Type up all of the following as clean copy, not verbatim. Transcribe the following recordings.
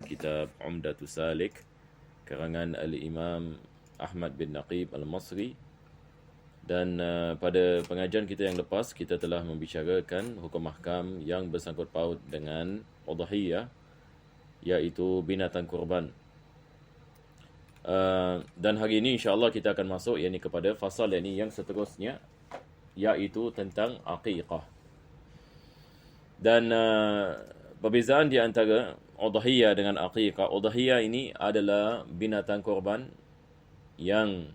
kitab Umdatus Salik karangan Al-Imam Ahmad bin Naqib Al-Masri. Dan pada pengajian kita yang lepas, kita telah membicarakan hukum ahkam yang bersangkut paut dengan udhiyah, iaitu binatang kurban. Dan hari ini insya-Allah kita akan masuk kepada fasal yang seterusnya, iaitu tentang aqiqah. Dan perbezaan di antara udhiyah dengan aqiqah. Udhiyah ini adalah binatang kurban yang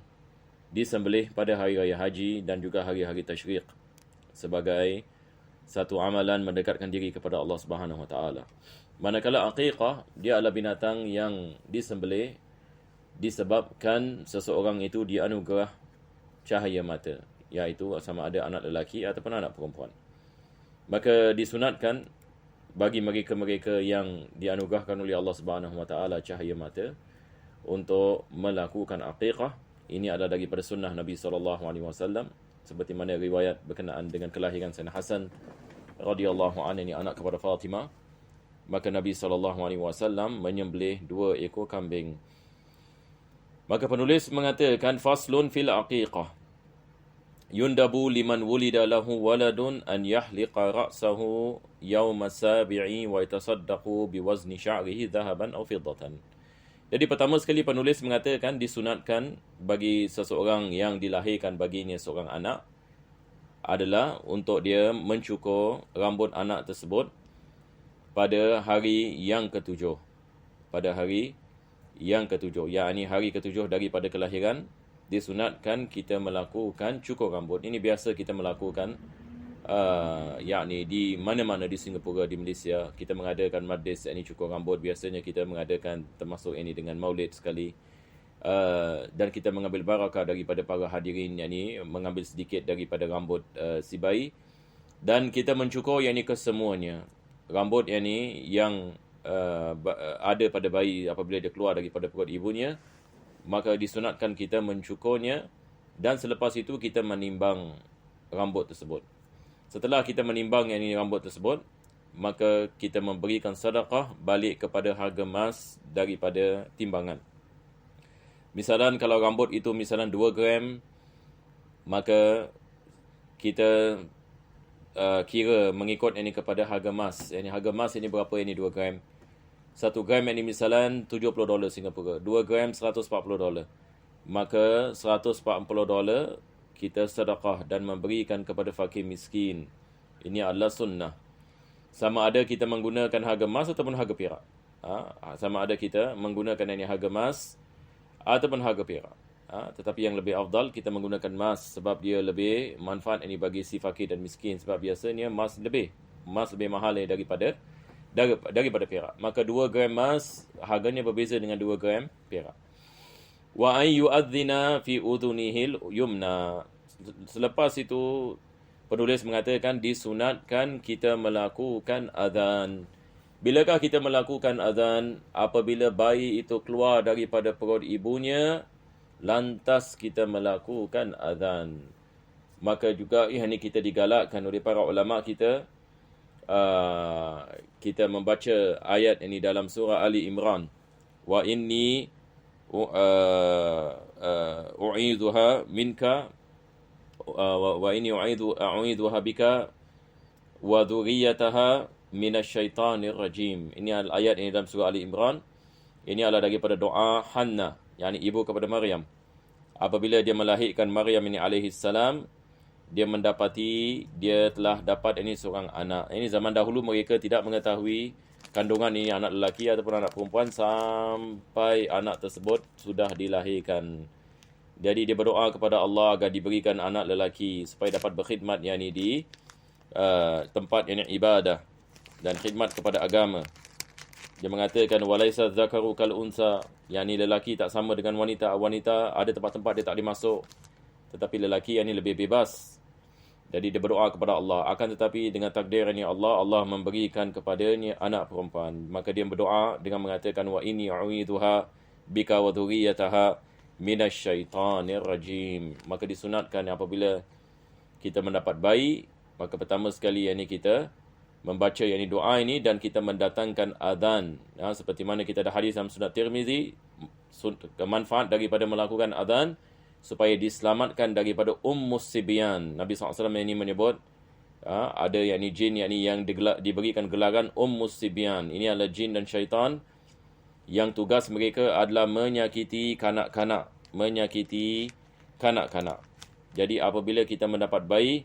disembelih pada hari raya haji dan juga hari-hari tasyrik sebagai satu amalan mendekatkan diri kepada Allah Subhanahu Wa Taala. Manakala aqiqah, dia adalah binatang yang disembelih disebabkan seseorang itu dianugerah cahaya mata, iaitu sama ada anak lelaki ataupun anak perempuan. Maka disunatkan bagi mereka-mereka yang dianugerahkan oleh Allah Subhanahu Wa Taala cahaya mata untuk melakukan aqiqah. Ini adalah daripada sunnah Nabi SAW, seperti mana riwayat berkenaan dengan kelahiran Sayyidina Hasan radhiyallahu anhu, ini anak kepada Fatimah. Maka Nabi SAW menyembelih 2 ekor kambing. Maka penulis mengatakan, faslun fil aqiqah. Yundabu liman wulida lahu waladun an yahliqa ra'sahu yawma sabi'i wa yatasaddaqu biwazni sya'rihi dhahaban aw fiddatan. Jadi pertama sekali penulis mengatakan disunatkan bagi seseorang yang dilahirkan baginya seorang anak adalah untuk dia mencukur rambut anak tersebut pada hari yang ketujuh. Pada hari yang ketujuh, yakni hari ketujuh daripada kelahiran, disunatkan kita melakukan cukur rambut. Ini biasa kita melakukan yakni di mana-mana di Singapura, di Malaysia, kita mengadakan majlis ini cukur rambut. Biasanya kita mengadakan termasuk ini dengan maulid sekali, dan kita mengambil barakah daripada para hadirin, yakni mengambil sedikit daripada rambut si bayi, dan kita mencukur yakni kesemuanya rambut yakni yang ada pada bayi apabila dia keluar daripada perut ibunya. Maka disunatkan kita mencukurnya, dan selepas itu kita menimbang rambut tersebut. Setelah kita menimbang rambut tersebut, maka kita memberikan sedekah balik kepada harga emas daripada timbangan. Misalan kalau rambut itu 2 gram, maka kita kira mengikut kepada harga emas. Harga emas ini berapa 2 gram? 1 gram misalan $70 Singapura. 2 gram $140. Maka $140 kita sedekah dan memberikan kepada fakir miskin. Ini adalah sunnah. Sama ada kita menggunakan harga emas ataupun harga perak. Sama ada kita menggunakan harga emas ataupun harga perak. Tetapi yang lebih afdal kita menggunakan emas, sebab dia lebih manfaat bagi si fakir dan miskin. Sebab biasanya emas lebih mahal daripada perak. Maka 2 gram emas harganya berbeza dengan 2 gram perak. Wa ay yu'adzina fi udhunihil yumna. Selepas itu penulis mengatakan disunatkan kita melakukan azan. Bilakah kita melakukan azan? Apabila bayi itu keluar daripada perut ibunya, lantas kita melakukan azan. Maka juga ini kita digalakkan oleh para ulama kita, kita membaca ayat ini dalam surah Ali Imran. Wa inni u'idhuha minka wa inni u'idhuha bika wa dhurriyyataha minasyaitanir rajim. Ini ayat ini dalam surah Ali Imran. Ini adalah daripada doa Hannah, yakni ibu kepada Maryam. Apabila dia melahirkan Maryam ini alaihi salam, dia mendapati dia telah dapat seorang anak. Ini zaman dahulu mereka tidak mengetahui kandungan ini anak lelaki ataupun anak perempuan sampai anak tersebut sudah dilahirkan. Jadi dia berdoa kepada Allah agar diberikan anak lelaki supaya dapat berkhidmat di tempat ibadah dan khidmat kepada agama. Dia mengatakan walaisa dzakaru kal unsa, yakni lelaki tak sama dengan wanita. Wanita ada tempat-tempat dia tak boleh masuk, tetapi lelaki lebih bebas. Jadi dia berdoa kepada Allah. Akan tetapi dengan takdir Allah memberikan kepadanya anak perempuan. Maka dia berdoa dengan mengatakan wa inni a'udzuha bika wa dhurriyyataha minasyaitanir rajim. Maka disunatkan apabila kita mendapat bayi, maka pertama sekali kita membaca yakni doa ini dan kita mendatangkan azan. Seperti mana kita ada hadis dalam Sunan Tirmizi, manfaat daripada melakukan azan supaya diselamatkan daripada Sibyan. Nabi SAW ini menyebut ada yakni jin yakni yang diberikan gelaran Sibyan. Ini adalah jin dan syaitan yang tugas mereka adalah menyakiti kanak-kanak. Jadi apabila kita mendapat bayi,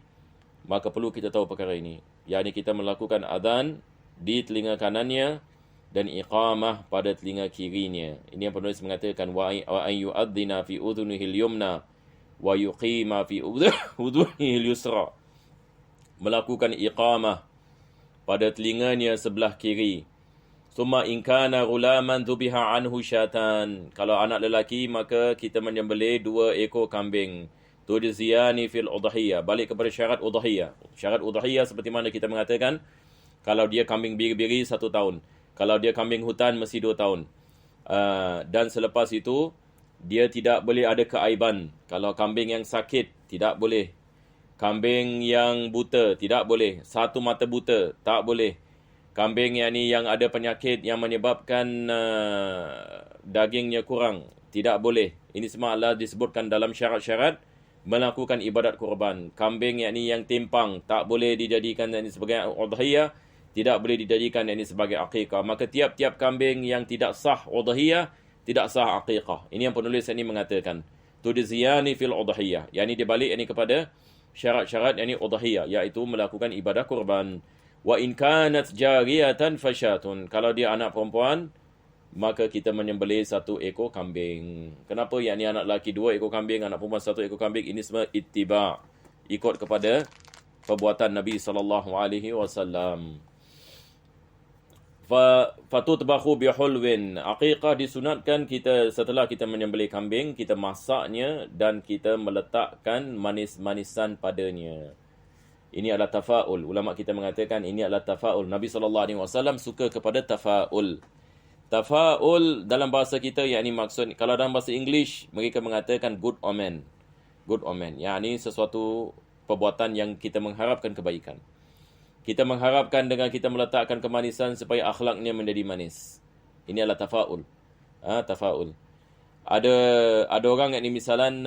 maka perlu kita tahu perkara ini. Yakni kita melakukan azan di telinga kanannya dan iqamah pada telinga kirinya. Ini yang penulis mengatakan wa an yu'adzina fi udhunihi al-yumna wa yuqima fi udhunihi al-yusra. Melakukan iqamah pada telinganya sebelah kiri. Summa in kana ghulaman dhubiha anhu syatan. Kalau anak lelaki maka kita menyembelih 2 ekor kambing. Tudziyani fil udhiyah. Balik kepada syarat udhiyah. Syarat udhiyah seperti mana kita mengatakan, kalau dia kambing biri-biri 1 tahun. Kalau dia kambing hutan mesti 2 tahun. Dan selepas itu dia tidak boleh ada keaiban. Kalau kambing yang sakit tidak boleh. Kambing yang buta tidak boleh. 1 mata buta tak boleh. Kambing yang ada penyakit yang menyebabkan dagingnya kurang tidak boleh. Ini semua adalah disebutkan dalam syarat-syarat melakukan ibadat kurban. Kambing yang timpang tak boleh dijadikan sebagai udhiyah, tidak boleh dijadikan sebagai aqiqah. Maka tiap-tiap kambing yang tidak sah udhiyah, tidak sah aqiqah. Ini yang penulis ini mengatakan. Tudziyani fil udhiyah. Dia balik kepada syarat-syarat udhiyah, iaitu melakukan ibadah kurban. Wa in kanat jariyatan fasyatun. Kalau dia anak perempuan, maka kita menyembelih 1 ekor kambing. Kenapa anak lelaki 2 ekor kambing, anak perempuan 1 ekor kambing? Ini semua ittiba', ikut kepada perbuatan Nabi SAW. Fatutbahu bihulwin. Aqiqah disunatkan kita setelah kita menyembelih kambing, kita masaknya dan kita meletakkan manis-manisan padanya. Ini adalah tafa'ul. Ulama kita mengatakan ini adalah tafa'ul. Nabi SAW suka kepada tafa'ul. Tafa'ul dalam bahasa kita maksud, kalau dalam bahasa English mereka mengatakan good omen. Good omen. Sesuatu perbuatan yang kita mengharapkan kebaikan. Kita mengharapkan dengan kita meletakkan kemanisan supaya akhlaknya menjadi manis. Ini adalah tafa'ul. Tafa'ul. Ada orang misalan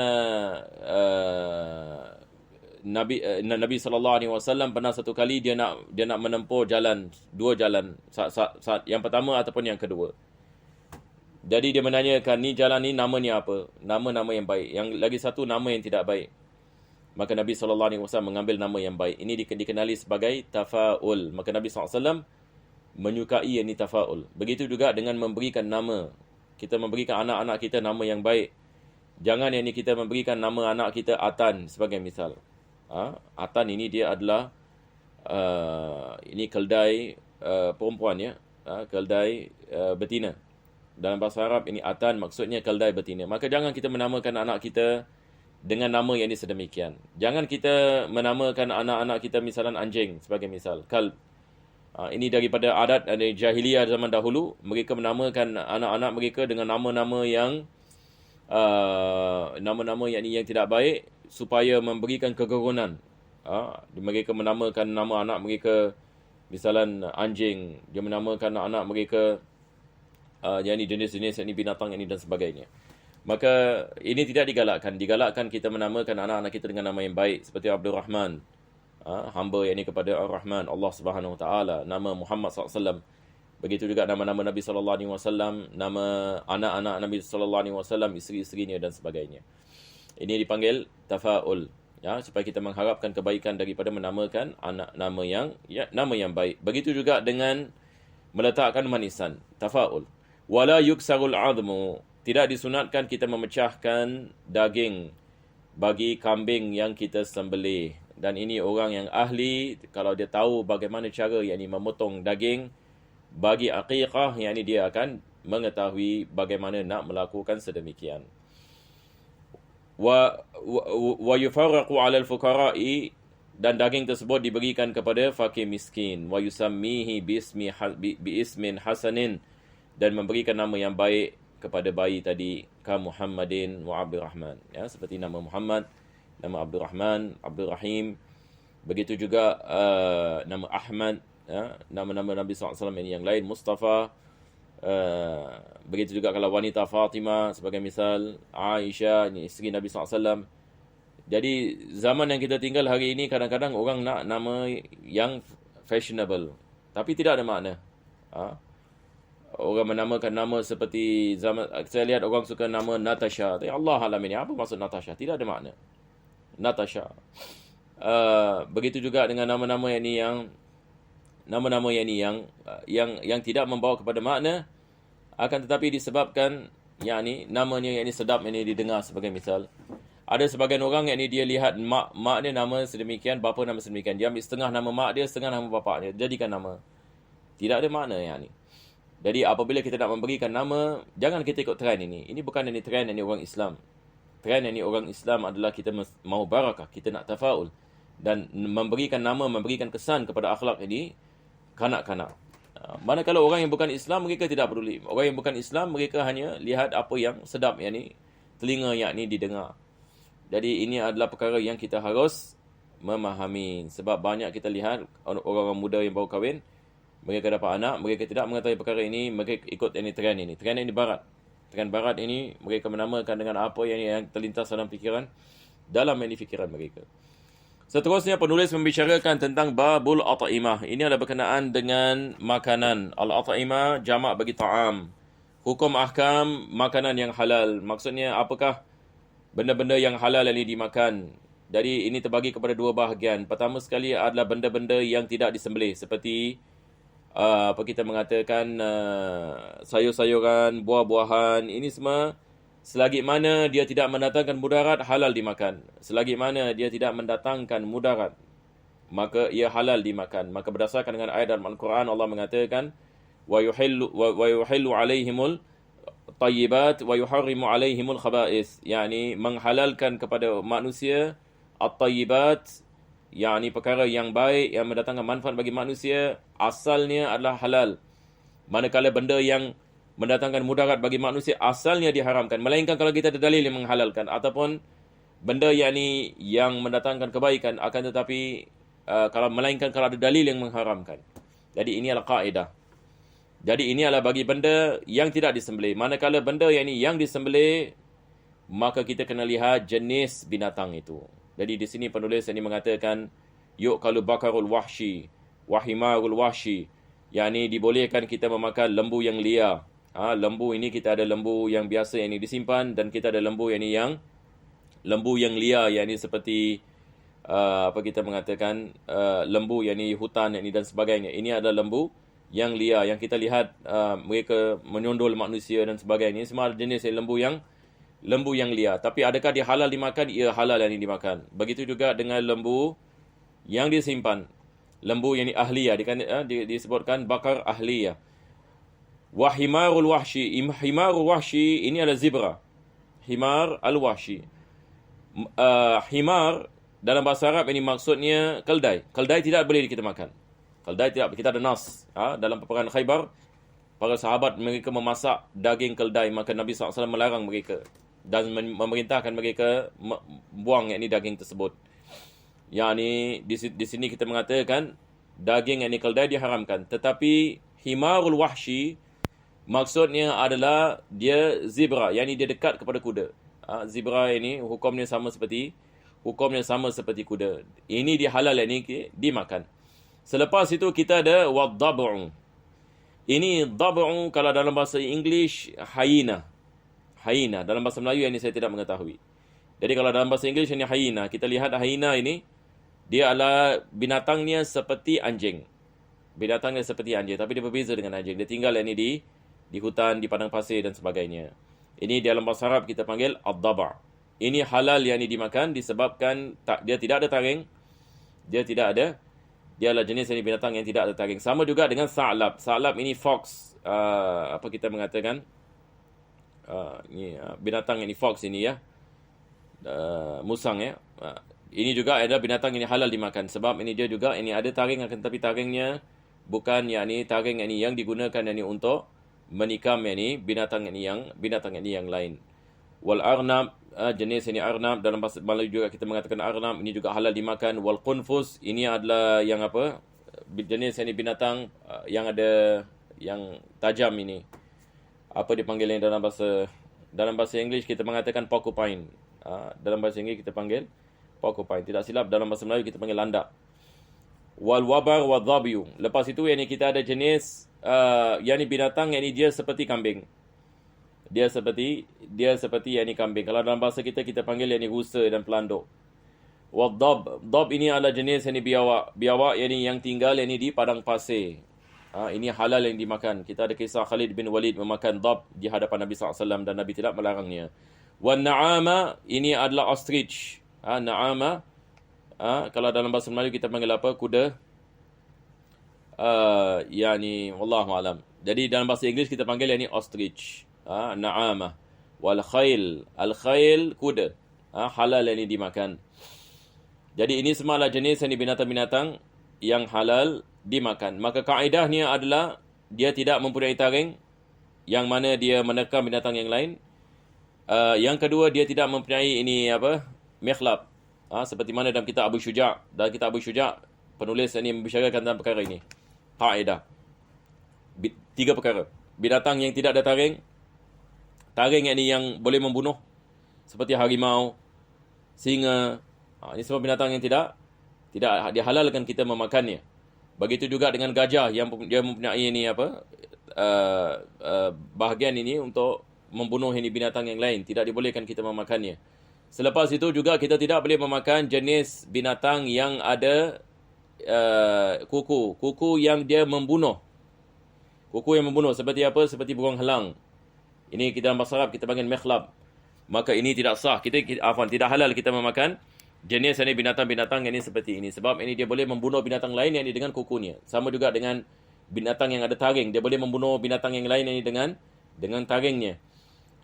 Nabi SAW pernah satu kali dia nak menempuh jalan, 2 jalan, saat yang pertama ataupun yang kedua. Jadi dia menanyakan, ni jalan ni namanya apa? Nama-nama yang baik. Yang lagi satu nama yang tidak baik. Maka Nabi SAW mengambil nama yang baik. Ini dikenali sebagai tafa'ul. Maka Nabi SAW menyukai tafa'ul. Begitu juga dengan memberikan nama. Kita memberikan anak-anak kita nama yang baik. Jangan kita memberikan nama anak kita Atan sebagai misal. Atan ini dia adalah ini keldai perempuan keldai betina. Dalam bahasa Arab ini Atan maksudnya keldai betina. Maka jangan kita menamakan anak kita dengan nama yang sedemikian. Jangan kita menamakan anak-anak kita misalan anjing sebagai misal, kalb. Ini daripada adat jahiliyah zaman dahulu. Mereka menamakan anak-anak mereka dengan nama-nama yang yang tidak baik supaya memberikan kegerunan. Mereka menamakan nama anak mereka misalan anjing, dia menamakan anak mereka jenis-jenis binatang dan sebagainya. Maka ini tidak digalakkan. Digalakkan kita menamakan anak-anak kita dengan nama yang baik seperti Abdul Rahman, hamba kepada Ar-Rahman, Allah Subhanahu Wa Taala. Nama Muhammad SAW. Begitu juga nama-nama Nabi SAW, nama anak-anak Nabi SAW, isteri-isterinya dan sebagainya. Ini dipanggil tafa'ul. Supaya kita mengharapkan kebaikan daripada menamakan anak nama yang baik. Begitu juga dengan meletakkan manisan. Tafa'ul. Wala yuksarul admu. Tidak disunatkan kita memecahkan daging bagi kambing yang kita sembelih. Dan ini orang yang ahli, kalau dia tahu bagaimana cara memotong daging bagi aqiqah, dia akan mengetahui bagaimana nak melakukan sedemikian. Wa yufarraqu 'ala al-fuqara'i, dan daging tersebut diberikan kepada fakir miskin. Wa yusammihi bi ismin hasanin, dan memberikan nama yang baik kepada bayi tadi, ka Muhammadin wa Abdurrahman. Seperti nama Muhammad, nama Abdurrahman, Abdul Rahim. Begitu juga nama Ahmad, nama-nama Nabi SAW ini yang lain, Mustafa. Begitu juga kalau wanita Fatimah sebagai misal, Aisyah, ini isteri Nabi SAW. Jadi zaman yang kita tinggal hari ini kadang-kadang orang nak nama yang fashionable, tapi tidak ada makna. Orang menamakan nama seperti zaman saya lihat orang suka nama Natasha. Allah alam ini apa maksud Natasha? Tidak ada makna. Natasha. Begitu juga dengan nama-nama yang yang tidak membawa kepada makna, akan tetapi disebabkan namanya sedap ini didengar sebagai misal. Ada sebagian orang dia lihat mak dia nama sedemikian, bapa nama sedemikian. Dia ambil setengah nama mak dia, setengah nama bapa dia, jadikan nama. Tidak ada makna ni. Jadi apabila kita nak memberikan nama, jangan kita ikut trend ini. Ini bukan trend orang Islam. Trend orang Islam adalah kita mau barakah, kita nak tafaul. Dan memberikan nama, memberikan kesan kepada akhlak ini kanak-kanak. Manakala orang yang bukan Islam, mereka tidak peduli. Orang yang bukan Islam, mereka hanya lihat apa yang sedap telinga didengar. Jadi ini adalah perkara yang kita harus memahami. Sebab banyak kita lihat orang-orang muda yang baru kahwin, mereka dapat anak, mereka tidak mengetahui perkara ini, mereka ikut trend ini. Trend ini barat. Trend barat ini mereka menamakan dengan apa yang terlintas dalam fikiran, fikiran mereka. Seterusnya penulis membicarakan tentang babul at'imah. Ini adalah berkenaan dengan makanan. Al-at'imah jamak bagi ta'am. Hukum ahkam makanan yang halal. Maksudnya apakah benda-benda yang halal yang dimakan. Jadi ini terbagi kepada dua bahagian. Pertama sekali adalah benda-benda yang tidak disembelih. Seperti kita mengatakan sayur-sayuran, buah-buahan. Ini semua selagi mana dia tidak mendatangkan mudarat, halal dimakan. Selagi mana dia tidak mendatangkan mudarat, maka ia halal dimakan. Maka berdasarkan dengan ayat dalam Al-Quran, Allah mengatakan wa yuhillu alaihimul tayyibat wa yuharrimu alaihimul khaba'is, yakni menghalalkan kepada manusia at-tayyibat, yakni perkara yang baik yang mendatangkan manfaat bagi manusia, asalnya adalah halal. Manakala benda yang mendatangkan mudarat bagi manusia asalnya diharamkan, melainkan kalau kita ada dalil yang menghalalkan, ataupun benda yang mendatangkan kebaikan, akan tetapi kalau ada dalil yang mengharamkan. Jadi ini adalah kaedah. Jadi ini adalah bagi benda yang tidak disembelih. Manakala benda yang disembelih, maka kita kena lihat jenis binatang itu. Jadi di sini penulis ini mengatakan yu'kalu bakarul wahshi wa himarul wahshi, yakni dibolehkan kita memakan lembu yang liar. Lembu ini kita ada lembu yang biasa yang disimpan, dan kita ada lembu yang lembu yang liar, yakni seperti kita mengatakan lembu hutan dan sebagainya. Ini adalah lembu yang liar yang kita lihat mereka menyondol manusia dan sebagainya. Ini semua jenis lembu yang liar. Tapi adakah dia halal dimakan? Ia halal yang dimakan. Begitu juga dengan lembu yang disimpan. Lembu yang ahliyah disebutkan bakar ahliyah. Wa himarul wahshi. Himarul wahshi ini adalah zebra. Himar al-wahshi. Himar dalam bahasa Arab ini maksudnya keldai. Keldai tidak boleh kita makan. Keldai tidak. Kita ada nas. Dalam peperangan Khaybar, para sahabat mereka memasak daging keldai, maka Nabi SAW melarang mereka dan memerintahkan mereka buang daging tersebut. Di sini kita mengatakan daging keldai diharamkan. Tetapi himarul wahshi maksudnya adalah dia zebra, dia dekat kepada kuda. Zebra ini hukumnya sama seperti kuda. Ini dia halal dimakan. Selepas itu kita ada wadab'u. Ini dab'u kalau dalam bahasa English hyena. Hyena dalam bahasa Melayu ini saya tidak mengetahui. Jadi kalau dalam bahasa English ini hyena, kita lihat hyena ini dia adalah binatangnya seperti anjing. Binatangnya seperti anjing, tapi dia berbeza dengan anjing. Dia tinggal di hutan, di padang pasir dan sebagainya. Ini dalam bahasa Arab kita panggil ad-dab'. Ini halal yang dimakan disebabkan dia tidak ada taring. Dia adalah jenis binatang yang tidak ada taring. Sama juga dengan sa'lab. Sa'lab ini fox. Kita mengatakan binatang fox ini musang ini juga ada binatang ini halal dimakan. Sebab ini dia juga ada taring, akan tetapi taringnya bukan taring yang digunakan untuk menikam binatang yang lain. Wal arnab, jenis arnab dalam bahasa Melayu juga kita mengatakan arnab, ini juga halal dimakan. Wal qunfus, ini adalah jenis ini binatang yang ada yang tajam ini. Apa dipanggil yang dalam bahasa English kita mengatakan porcupine. Dalam bahasa Inggeris kita panggil porcupine. Tidak silap dalam bahasa Melayu kita panggil landak. Wal wabar wal dhabiyu. Lepas itu yang ni kita ada jenis yang ni binatang yang ni dia seperti kambing. Dia seperti yang ni kambing. Kalau dalam bahasa kita panggil yang ni rusa dan pelanduk. Wal dhab. Dhab ini adalah jenis yang ni biawak. Biawak yang ni yang tinggal yang ni di padang pasir. Ini halal yang dimakan. Kita ada kisah Khalid bin Walid memakan dhab di hadapan Nabi SAW dan Nabi tidak melarangnya. Wan na'ama ini adalah ostrich. Na'ama kalau dalam bahasa Melayu kita panggil apa? Kuda. Yani wallahu alam. Jadi dalam bahasa Inggeris kita panggil yang ni ostrich. Na'ama. Wal khail. Al khail kuda. Halal yang ini dimakan. Jadi ini semua adalah jenis yang binatang-binatang yang halal dimakan. Maka kaedahnya adalah dia tidak mempunyai taring yang mana dia menerkam binatang yang lain. Yang kedua, dia tidak mempunyai mikhlab. Seperti mana dalam kitab Abu Syuja'. Dalam kitab Abu Syuja', penulis ini membicarakan tentang perkara ini. Kaedah. 3 perkara. Binatang yang tidak ada taring. Taring yang boleh membunuh. Seperti harimau, singa. Ini semua binatang yang tidak dihalalkan kita memakannya. Begitu juga dengan gajah yang dia mempunyai bahagian ini untuk membunuh ini binatang yang lain. Tidak dibolehkan kita memakannya. Selepas itu juga kita tidak boleh memakan jenis binatang yang ada kuku. Kuku yang dia membunuh. Kuku yang membunuh. Seperti apa? Seperti burung helang. Ini kita dalam bahasa Arab kita panggil mikhlab. Maka ini tidak sah. Tidak halal kita memakan jenis ini binatang-binatang yang ini seperti ini. Sebab ini dia boleh membunuh binatang lain yang ini dengan kukunya. Sama juga dengan binatang yang ada taring. Dia boleh membunuh binatang yang lain yang ini dengan taringnya.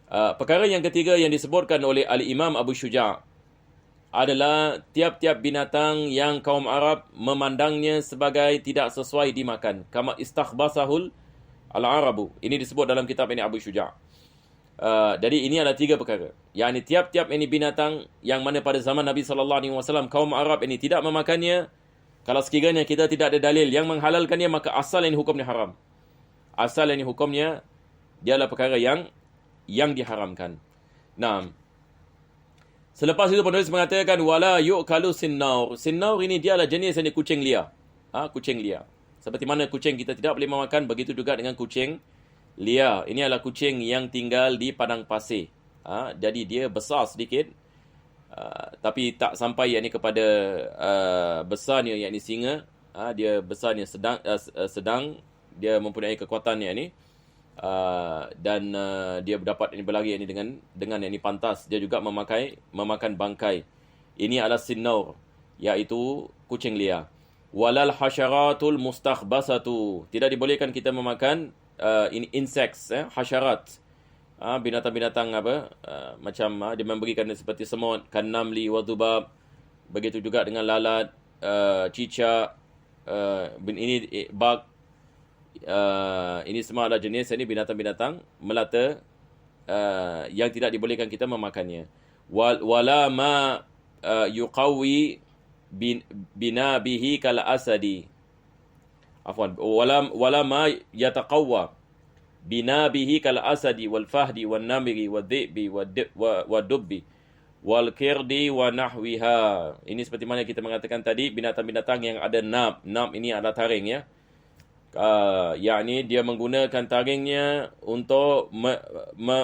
Perkara yang ketiga yang disebutkan oleh Al-Imam Abu Syuja' adalah tiap-tiap binatang yang kaum Arab memandangnya sebagai tidak sesuai dimakan. Kama istakhbasahul al-Arabu. Ini disebut dalam kitab ini Abu Syuja'. Jadi ini adalah 3 perkara. Yang tiap-tiap ini binatang yang mana pada zaman Nabi SAW kaum Arab ini tidak memakannya. Kalau sekiranya kita tidak ada dalil yang menghalalkannya, maka asal ini hukumnya haram. Asal ini hukumnya dia adalah perkara yang diharamkan. Nah, selepas itu penulis mengatakan wala yu'kalu sinnaur. Sinnaur ini dia adalah jenis yang kucing liar. Kucing liar. Seperti mana kucing kita tidak boleh memakan, begitu juga dengan kucing liar. Ini adalah kucing yang tinggal di padang pasir. Jadi dia besar sedikit. Tapi tak sampai kepada besarnya yakni singa. Dia besarnya sedang dia mempunyai kekuatan yakni dan dia dapat berlari ini dengan yang ini pantas. Dia juga memakan bangkai. Ini adalah sinnaur, iaitu kucing liar. Walal hasyaratul mustakhbasatu. Tidak dibolehkan kita memakan ini insects, hasyarat. Binatang-binatang macam dia memberikan seperti semut, kannamli wa dhubab. Begitu juga dengan lalat, cicak, ini bug. Ini semua adalah jenis ini binatang-binatang melata yang tidak dibolehkan kita memakannya. Wala ma yuqawi binabihi kal asadi. Afwan, wala ma yataqawwa binabihi kal asadi wal fahdi wan namiri wad dhi'bi wad dubbi wal kirdi wa nahwiha. Ini seperti mana kita mengatakan tadi, binatang-binatang yang ada nab. Nab ini adalah taring, ya. Yakni dia menggunakan taringnya untuk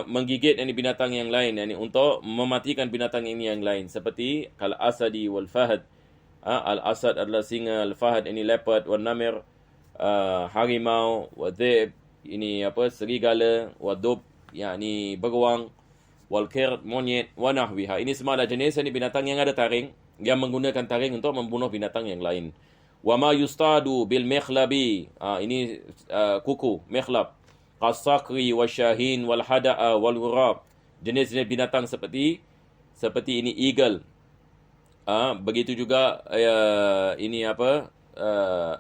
menggigit binatang yang lain, yakni untuk mematikan binatang ini yang lain, seperti kal asadi wal fahd. Al asad adalah singa, al fahd ini leopard, wan namir harimau, wa dhib ini serigala, wa dub yakni beruang, wal kird monyet, wa nahwiha. Ini semua adalah jenis binatang yang ada taring, yang menggunakan taring untuk membunuh binatang yang lain. Wa ma yustadu bil mikhlabi. Ini kuku, mikhlab. Qasakri wasyahin wal hada'a wal ghurab. Jenis-jenis binatang seperti ini eagle. Begitu juga ini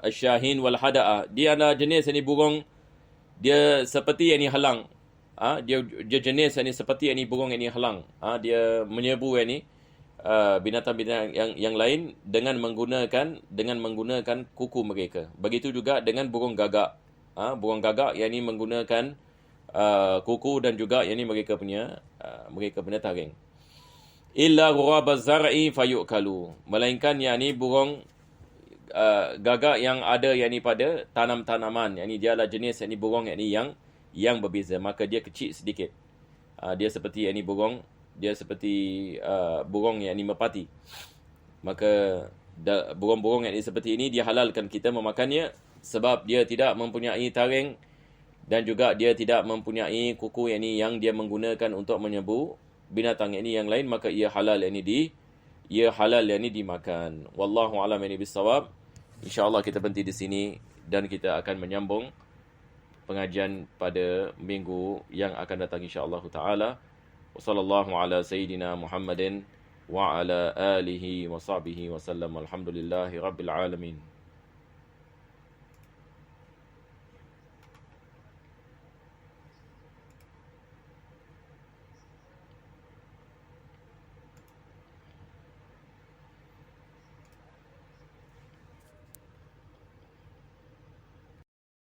asyahin wal hada'a. Dia adalah jenis ini burung, dia seperti ini halang. Dia jenis ini seperti ini burung ini halang. Dia menyebu ini binatang-binatang yang lain dengan menggunakan kuku mereka. Begitu juga dengan burung gagak. Burung gagak yang ini menggunakan kuku dan juga yang ini mereka punya taring. Illa ghurabaz zar'i fayukalu. Melainkan yang ini burung gagak yang ada yang ini pada tanam-tanaman. Yang ini dia adalah jenis yang ini burung yang ini yang berbeza, maka dia kecil sedikit. Dia seperti yang ini burung yang ini merpati. Maka burung-burung yang ini seperti ini dia halalkan kita memakannya sebab dia tidak mempunyai taring dan juga dia tidak mempunyai kuku yang ini yang dia menggunakan untuk menyebu binatang ini yang lain, maka ia halal yang ini dimakan. Wallahu a'lam bissawab. Insya-Allah kita berhenti di sini dan kita akan menyambung pengajian pada minggu yang akan datang insya-Allah taala. Wa sallallahu ala sayyidina Muhammadin wa ala alihi wa sahbihi wa sallam. Alhamdulillahi rabbil alamin.